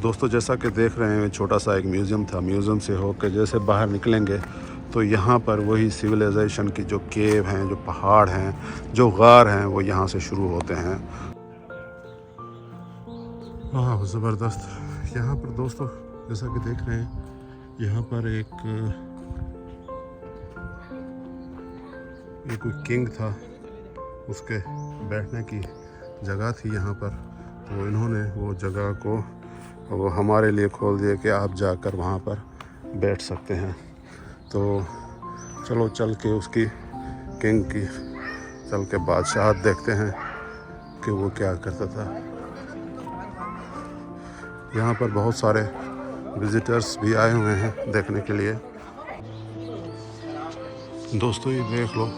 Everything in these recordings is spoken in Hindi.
दोस्तों जैसा कि देख रहे हैं छोटा सा एक म्यूज़ियम था। म्यूज़ियम से होकर जैसे बाहर निकलेंगे तो यहाँ पर वही सिविलाइजेशन की जो केव हैं, जो पहाड़ हैं, जो गार हैं, वो यहाँ से शुरू होते हैं। वाह ज़बरदस्त। यहाँ पर दोस्तों जैसा कि देख रहे हैं यहाँ पर ये कोई किंग था, उसके बैठने की जगह थी यहाँ पर। तो इन्होंने वो जगह को वो हमारे लिए खोल दिया कि आप जाकर वहाँ पर बैठ सकते हैं। तो चलो चल के उसकी किंग की चल के बादशाहत देखते हैं कि वो क्या करता था। यहाँ पर बहुत सारे विजिटर्स भी आए हुए हैं देखने के लिए। दोस्तों ये देख लो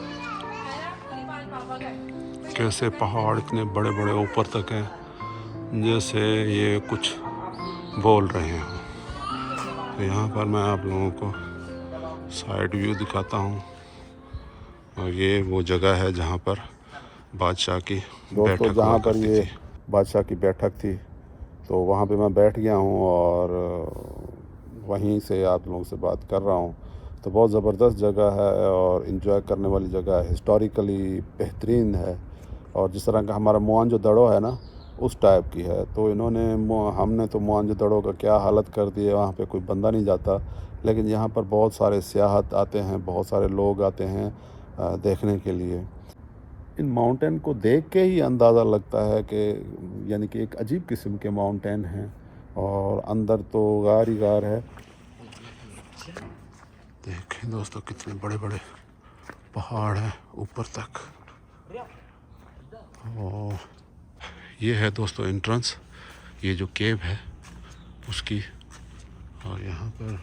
कैसे पहाड़ इतने बड़े बड़े ऊपर तक हैं, जैसे ये कुछ बोल रहे हैं। तो यहाँ पर मैं आप लोगों को साइड व्यू दिखाता हूँ और ये वो जगह है जहाँ पर बादशाह की बैठक हुआ करती थी। बादशाह की बैठक थी तो वहाँ पे मैं बैठ गया हूँ और वहीं से आप लोगों से बात कर रहा हूँ। तो बहुत ज़बरदस्त जगह है और इन्जॉय करने वाली जगह है, हिस्टोरिकली बेहतरीन है। और जिस तरह का हमारा मोहनजोदड़ो है ना, उस टाइप की है। तो हमने तो मोहनजोदड़ो का क्या हालत कर दी है, वहाँ पे कोई बंदा नहीं जाता। लेकिन यहाँ पर बहुत सारे सियाहत आते हैं, बहुत सारे लोग आते हैं देखने के लिए। इन माउंटेन को देख के ही अंदाज़ा लगता है कि यानी कि एक अजीब किस्म के माउंटेन हैं और अंदर तो गार ही गार है। देखें दोस्तों कितने बड़े बड़े पहाड़ हैं ऊपर तक। और ये है दोस्तों एंट्रेंस, ये जो केव है उसकी। और यहाँ पर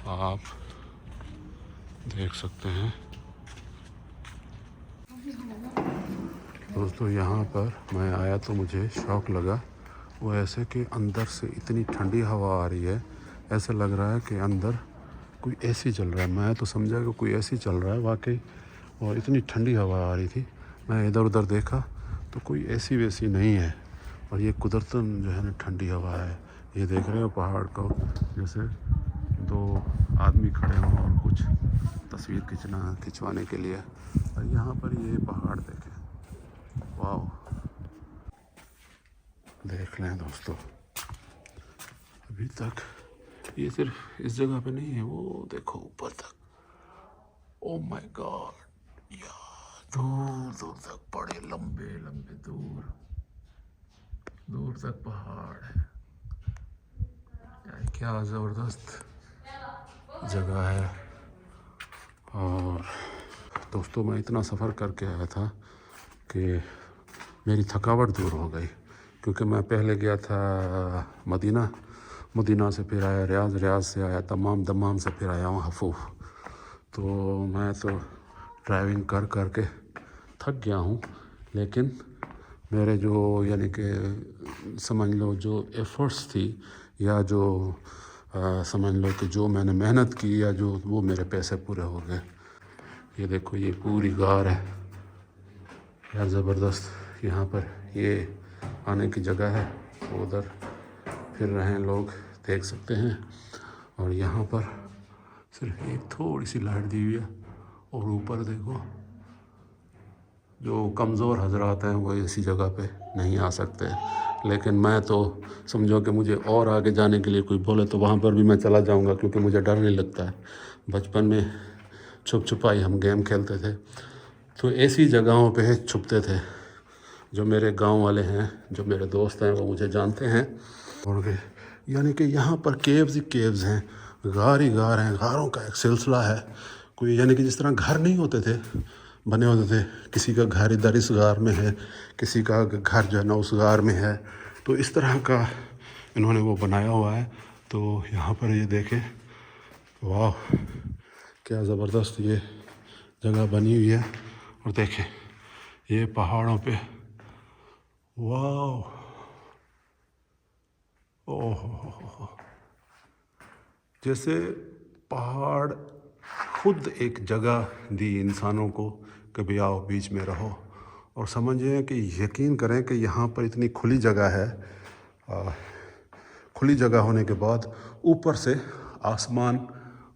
आप देख सकते हैं दोस्तों। यहाँ पर मैं आया तो मुझे शौक़ लगा। वो ऐसे कि अंदर से इतनी ठंडी हवा आ रही है, ऐसा लग रहा है कि अंदर कोई एसी चल रहा है। मैं तो समझा कि कोई एसी चल रहा है वाकई, और इतनी ठंडी हवा आ रही थी। मैं इधर उधर देखा तो कोई एसी वैसी नहीं है, और ये कुदरतन जो है ना ठंडी हवा है। ये देख रहे हो पहाड़ को, जैसे दो आदमी खड़े हों और कुछ तस्वीर खिंचवाने के लिए। और यहाँ पर ये पहाड़ देखें, वाह। देख लें दोस्तों, अभी तक ये सिर्फ इस जगह पे नहीं है, वो देखो ऊपर तक। ओ माय गॉड, यार दूर दूर तक बड़े लंबे लंबे दूर दूर तक पहाड़ है। यार क्या ज़बरदस्त जगह है। और दोस्तों मैं इतना सफ़र करके आया था कि मेरी थकावट दूर हो गई, क्योंकि मैं पहले गया था मदीना से फिर आया रियाज से आया दमाम से फिर आया हूँ हफूफ। तो मैं तो ड्राइविंग कर कर के थक गया हूँ। लेकिन मेरे जो यानी कि समझ लो जो एफ़र्ट्स थी, या जो समझ लो कि जो मैंने मेहनत की, या जो वो मेरे पैसे पूरे हो गए। ये देखो ये पूरी गार है यार, ज़बरदस्त। यहाँ पर ये आने की जगह है, उधर फिर रहे हैं लोग, देख सकते हैं। और यहाँ पर सिर्फ एक थोड़ी सी लाइट दी हुई है, और ऊपर देखो जो कमज़ोर हजरात हैं वो इसी जगह पे नहीं आ सकते। लेकिन मैं तो समझो कि मुझे और आगे जाने के लिए कोई बोले तो वहाँ पर भी मैं चला जाऊँगा, क्योंकि मुझे डर नहीं लगता है। बचपन में छुप छुपाई हम गेम खेलते थे, तो ऐसी जगहों पे छुपते थे। जो मेरे गांव वाले हैं, जो मेरे दोस्त हैं, वो मुझे जानते हैं। और यानी कि यहाँ पर केव्स ही केव्स हैं, गार ही गार हैं, गारों का एक सिलसिला है। कोई यानी कि जिस तरह घर नहीं होते थे, बने होते थे, किसी का घर इधर इस गार में है, किसी का घर जो है ना उस गार में है, तो इस तरह का इन्होंने वो बनाया हुआ है। तो यहाँ पर ये देखें, वाह क्या ज़बरदस्त ये जगह बनी हुई है। और देखें ये पहाड़ों पे, वाह, ओह, जैसे पहाड़ खुद एक जगह दी इंसानों को, कभी आओ बीच में रहो। और समझें कि यकीन करें कि यहाँ पर इतनी खुली जगह है, खुली जगह होने के बाद ऊपर से आसमान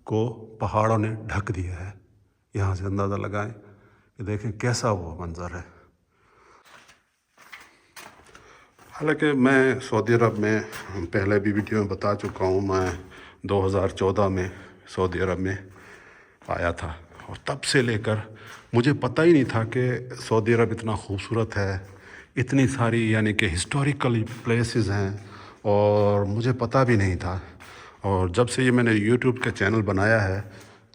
को पहाड़ों ने ढक दिया है। यहाँ से अंदाज़ा लगाएं कि देखें कैसा वो मंज़र है। हालांकि मैं सऊदी अरब में पहले भी वीडियो में बता चुका हूँ, मैं 2014 में सऊदी अरब में आया था और तब से लेकर मुझे पता ही नहीं था कि सऊदी अरब इतना खूबसूरत है, इतनी सारी यानी कि हिस्टोरिकल प्लेसेस हैं, और मुझे पता भी नहीं था। और जब से ये मैंने यूट्यूब का चैनल बनाया है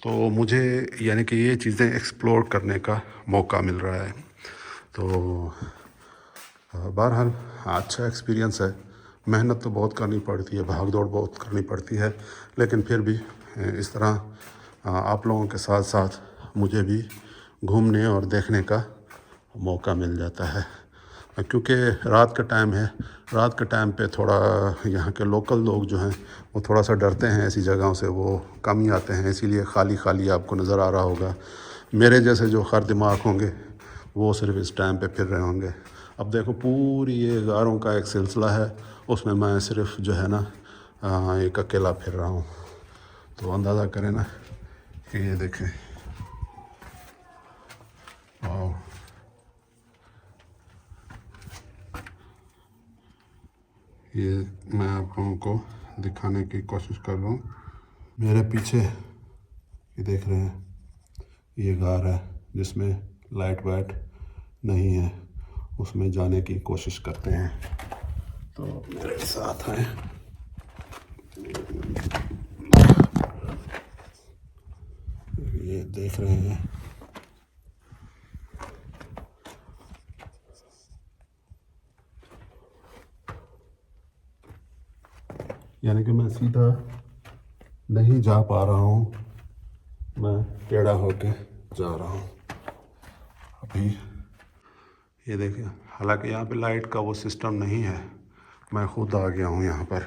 तो मुझे यानी कि ये चीज़ें एक्सप्लोर करने का मौका मिल रहा है। तो बहरहाल अच्छा एक्सपीरियंस है। मेहनत तो बहुत करनी पड़ती है, भाग दौड़ बहुत करनी पड़ती है, लेकिन फिर भी इस तरह आप लोगों के साथ साथ मुझे भी घूमने और देखने का मौका मिल जाता है। क्योंकि रात का टाइम है, रात के टाइम पे थोड़ा यहाँ के लोकल लोग जो हैं वो थोड़ा सा डरते हैं ऐसी जगहों से, वो कम ही आते हैं, इसीलिए खाली खाली आपको नज़र आ रहा होगा। मेरे जैसे जो खर दिमाग होंगे वो सिर्फ इस टाइम पे फिर रहे होंगे। अब देखो पूरी ये गारों का एक सिलसिला है, उसमें मैं सिर्फ जो है ना एक अकेला फिर रहा हूँ। तो अंदाज़ा करें ना कि ये देखें, वाह, ये मैं आप लोगों को दिखाने की कोशिश कर रहा हूँ। मेरे पीछे ये देख रहे हैं, ये गार है जिसमें लाइट वाइट नहीं है, उसमें जाने की कोशिश करते हैं। तो मेरे साथ हैं, ये देख रहे हैं, यानी कि मैं सीधा नहीं जा पा रहा हूँ, मैं टेढ़ा होके जा रहा हूँ अभी। ये देखिए, हालांकि यहाँ पे लाइट का वो सिस्टम नहीं है, मैं खुद आ गया हूँ यहाँ पर,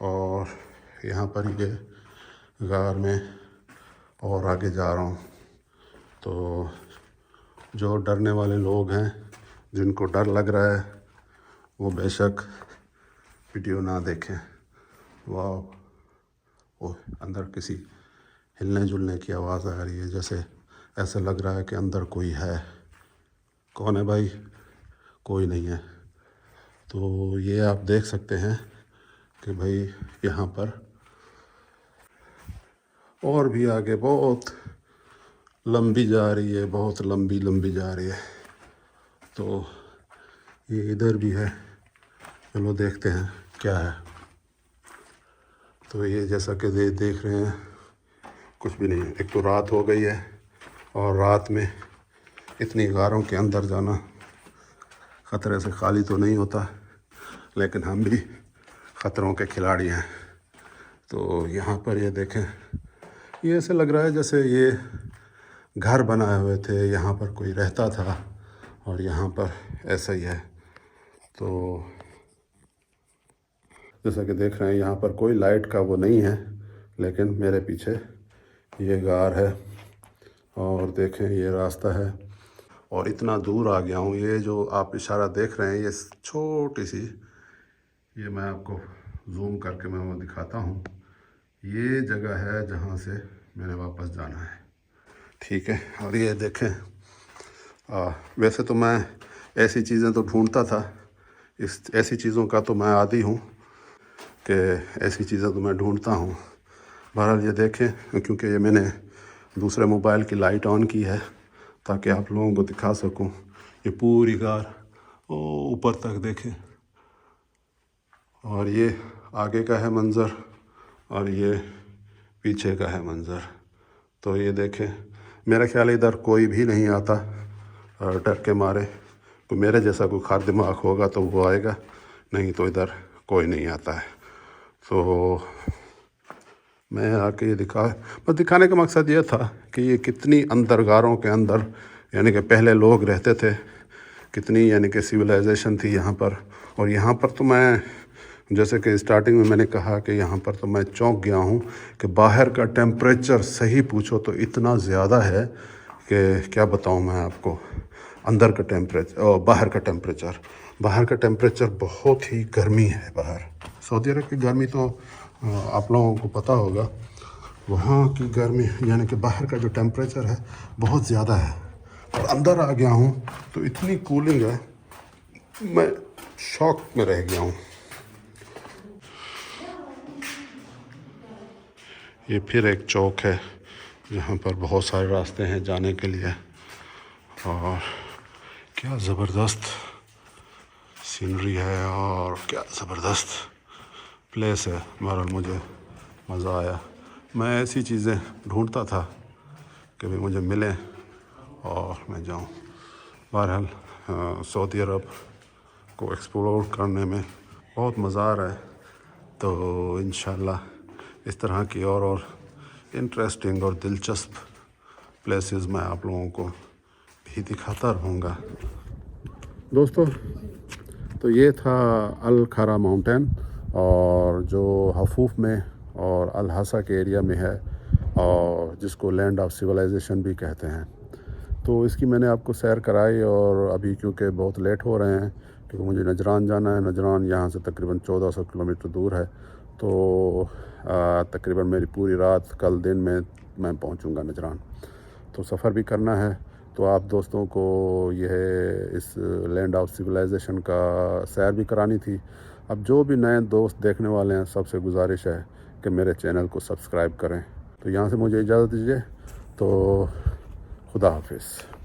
और यहाँ पर ये गार में और आगे जा रहा हूँ। तो जो डरने वाले लोग हैं, जिनको डर लग रहा है, वो बेशक वीडियो ना देखें। वाह, वो अंदर किसी हिलने जुलने की आवाज़ आ रही है, जैसे ऐसा लग रहा है कि अंदर कोई है। कौन है भाई? कोई नहीं है। तो ये आप देख सकते हैं कि भाई यहाँ पर और भी आगे बहुत लंबी जा रही है, बहुत लंबी लंबी जा रही है। तो ये इधर भी है, चलो देखते हैं क्या है। तो ये जैसा कि देख रहे हैं, कुछ भी नहीं है। एक तो रात हो गई है, और रात में इतनी गारों के अंदर जाना ख़तरे से खाली तो नहीं होता, लेकिन हम भी ख़तरों के खिलाड़ी हैं। तो यहाँ पर ये देखें, ये ऐसे लग रहा है जैसे ये घर बनाए हुए थे, यहाँ पर कोई रहता था, और यहाँ पर ऐसा ही है। तो जैसा कि देख रहे हैं, यहाँ पर कोई लाइट का वो नहीं है, लेकिन मेरे पीछे ये गार है, और देखें ये रास्ता है, और इतना दूर आ गया हूँ। ये जो आप इशारा देख रहे हैं, ये छोटी सी, ये मैं आपको जूम करके मैं वो दिखाता हूँ, ये जगह है जहाँ से मैंने वापस जाना है, ठीक है। और ये देखें, वैसे तो मैं ऐसी चीज़ें तो ढूंढता था, ऐसी चीज़ों का तो मैं आदी हूँ कि ऐसी चीज़ें तो मैं ढूंढता हूँ। बहरहाल ये देखें, क्योंकि ये मैंने दूसरे मोबाइल की लाइट ऑन की है ताकि आप लोगों को दिखा सकूं। ये पूरी गार ऊपर तक देखें, और ये आगे का है मंज़र, और ये पीछे का है मंज़र। तो ये देखें, मेरा ख्याल है इधर कोई भी नहीं आता डर के मारे। तो मेरे जैसा कोई खार दिमाग होगा तो वो आएगा, नहीं तो इधर कोई नहीं आता है। तो मैं आके ये दिखाने का मकसद ये था कि ये कितनी अंदर गारों के अंदर यानी कि पहले लोग रहते थे, कितनी यानी कि सिविलाइजेशन थी यहाँ पर। और यहाँ पर तो मैं, जैसे कि स्टार्टिंग में मैंने कहा कि यहाँ पर तो मैं चौंक गया हूँ कि बाहर का टेम्परेचर सही पूछो तो इतना ज़्यादा है कि क्या बताऊँ मैं आपको, अंदर का टेम्परेचर और बाहर का टेम्परेचर। बाहर का टेम्परेचर बहुत ही गर्मी है बाहर। सऊदी अरब की गर्मी तो आप लोगों को पता होगा, वहाँ की गर्मी यानी कि बाहर का जो टेम्परेचर है बहुत ज़्यादा है। और अंदर आ गया हूँ तो इतनी कूलिंग है, मैं शॉक में रह गया हूँ। ये फिर एक चौक है जहाँ पर बहुत सारे रास्ते हैं जाने के लिए, और क्या ज़बरदस्त सीनरी है और क्या ज़बरदस्त प्लेस है। बहरहाल मुझे मज़ा आया। मैं ऐसी चीज़ें ढूंढता था कि भी मुझे मिले और मैं जाऊं। बहरहाल सऊदी अरब को एक्सप्लोर करने में बहुत मज़ा आ रहा है। तो इंशाल्लाह इस तरह की और इंटरेस्टिंग और दिलचस्प प्लेसेस मैं आप लोगों को भी दिखाता रहूँगा। दोस्तों, तो ये था अल खरा माउंटेन, और जो हफूफ में और अल हसा के एरिया में है, और जिसको लैंड ऑफ सिविलाइजेशन भी कहते हैं। तो इसकी मैंने आपको सैर कराई, और अभी क्योंकि बहुत लेट हो रहे हैं क्योंकि मुझे नजरान जाना है। नजरान यहाँ से तकरीबन 1400 किलोमीटर दूर है। तो तकरीबन मेरी पूरी रात कल दिन में मैं पहुँचूँगा नजरान। तो सफ़र भी करना है। तो आप दोस्तों को यह इस लैंड ऑफ सिविलाइजेशन का सैर भी करानी थी। अब जो भी नए दोस्त देखने वाले हैं, सबसे गुजारिश है कि मेरे चैनल को सब्सक्राइब करें। तो यहाँ से मुझे इजाज़त दीजिए। तो खुदा हाफिज़।